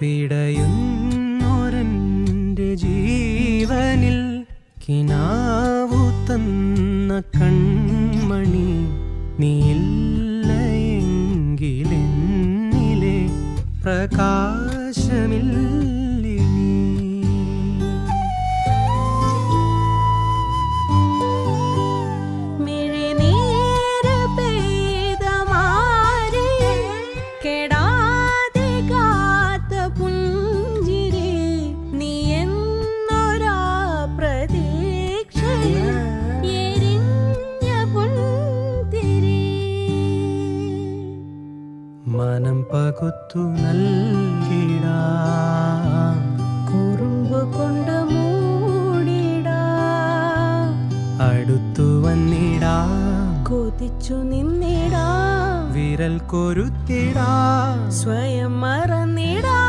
പിടയുന്നൊരെൻ്റെ ജീവനിൽ കിനാവു തന്ന കൺമണി നീയില്ലയെങ്കിലെന്നിലെ പ്രകാശമില്ലേ നീ. മിഴിനീര് പെയ്ത മാറി കെടാതെ കാത്ത പുഞ്ചിരി നീ എന്നൊരാ പ്രതീക്ഷയിൽ എരിഞ്ഞ പുൻതിരി. മനം പകുത്തു നൽകിടാം, കുറുമ്പ് കൊണ്ട് മൂടിടാം, അടുത്തു വന്നിടാം, കൊതിച്ചു നിന്നിടാം, വിരൽ കൊരുത്തിടാം, സ്വയം മറന്നിടാം.